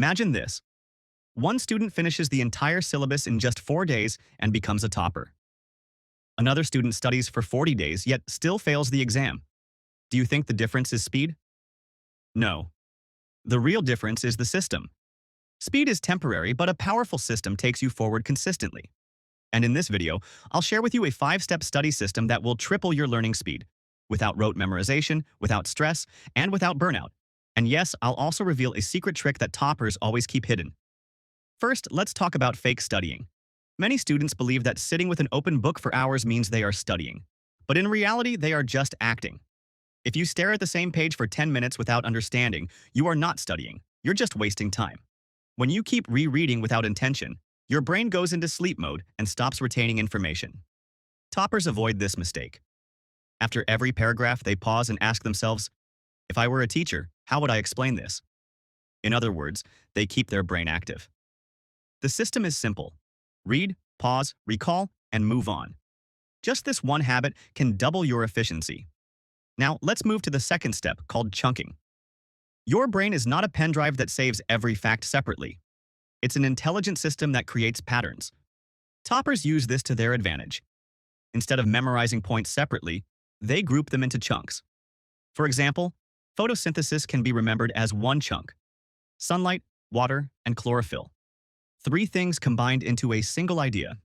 Imagine this. One student finishes the entire syllabus in just 4 days and becomes a topper. Another student studies for 40 days yet still fails the exam. Do you think the difference is speed? No. The real difference is the system. Speed is temporary, but a powerful system takes you forward consistently. And in this video, I'll share with you a 5-step study system that will triple your learning speed, without rote memorization, without stress, and without burnout. And yes, I'll also reveal a secret trick that toppers always keep hidden. First, let's talk about fake studying. Many students believe that sitting with an open book for hours means they are studying. But in reality, they are just acting. If you stare at the same page for 10 minutes without understanding, you are not studying. You're just wasting time. When you keep rereading without intention, your brain goes into sleep mode and stops retaining information. Toppers avoid this mistake. After every paragraph, they pause and ask themselves, if I were a teacher, how would I explain this? In other words, they keep their brain active. The system is simple. Read, pause, recall, and move on. Just this one habit can double your efficiency. Now, let's move to the second step, called chunking. Your brain is not a pen drive that saves every fact separately. It's an intelligent system that creates patterns. Toppers use this to their advantage. Instead of memorizing points separately, they group them into chunks. For example, photosynthesis can be remembered as one chunk: sunlight, water, and chlorophyll. 3 things combined into a single idea.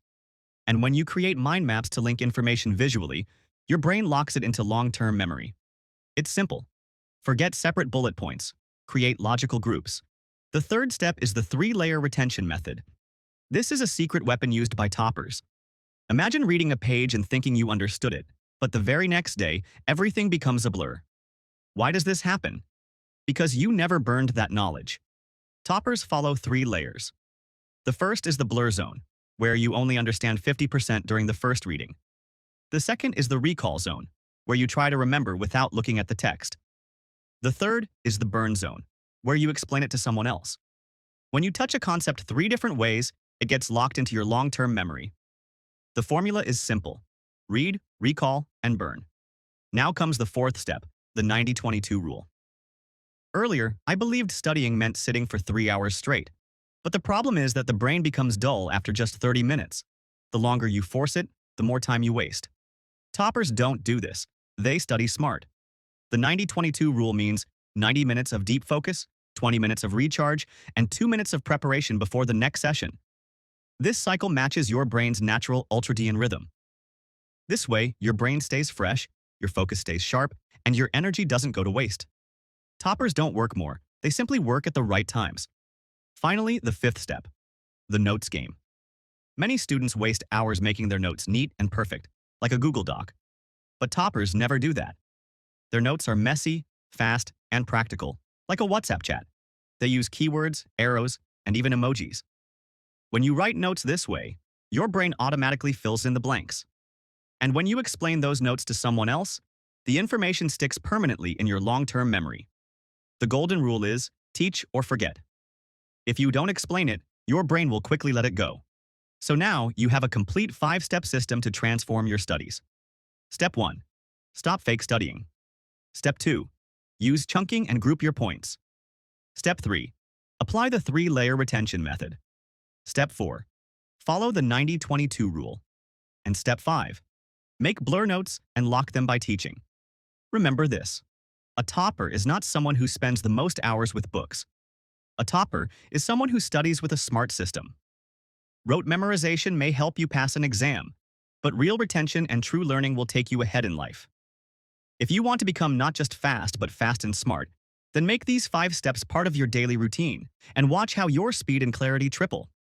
And when you create mind maps to link information visually, your brain locks it into long-term memory. It's simple. Forget separate bullet points. Create logical groups. The third step is the 3-layer retention method. This is a secret weapon used by toppers. Imagine reading a page and thinking you understood it, but the very next day, everything becomes a blur. Why does this happen? Because you never burned that knowledge. Toppers follow 3 layers. The first is the blur zone, where you only understand 50% during the first reading. The second is the recall zone, where you try to remember without looking at the text. The third is the burn zone, where you explain it to someone else. When you touch a concept 3 different ways, it gets locked into your long-term memory. The formula is simple: read, recall, and burn. Now comes the 4th step, the 90-22 rule. Earlier, I believed studying meant sitting for 3 hours straight. But the problem is that the brain becomes dull after just 30 minutes. The longer you force it, the more time you waste. Toppers don't do this. They study smart. The 90-22 rule means 90 minutes of deep focus, 20 minutes of recharge, and 2 minutes of preparation before the next session. This cycle matches your brain's natural ultradian rhythm. This way, your brain stays fresh, your focus stays sharp, and your energy doesn't go to waste. Toppers don't work more. They simply work at the right times. Finally, the 5th step, the notes game. Many students waste hours making their notes neat and perfect, like a Google Doc. But toppers never do that. Their notes are messy, fast, and practical, like a WhatsApp chat. They use keywords, arrows, and even emojis. When you write notes this way, your brain automatically fills in the blanks. And when you explain those notes to someone else, the information sticks permanently in your long-term memory. The golden rule is teach or forget. If you don't explain it, your brain will quickly let it go. So now you have a complete 5-step system to transform your studies. Step 1. Stop fake studying. Step 2. Use chunking and group your points. Step 3. Apply the 3-layer retention method. Step 4. Follow the 90-22 rule. And Step 5. Make blur notes and lock them by teaching. Remember this: a topper is not someone who spends the most hours with books. A topper is someone who studies with a smart system. Rote memorization may help you pass an exam, but real retention and true learning will take you ahead in life. If you want to become not just fast, but fast and smart, then make these 5 steps part of your daily routine and watch how your speed and clarity triple.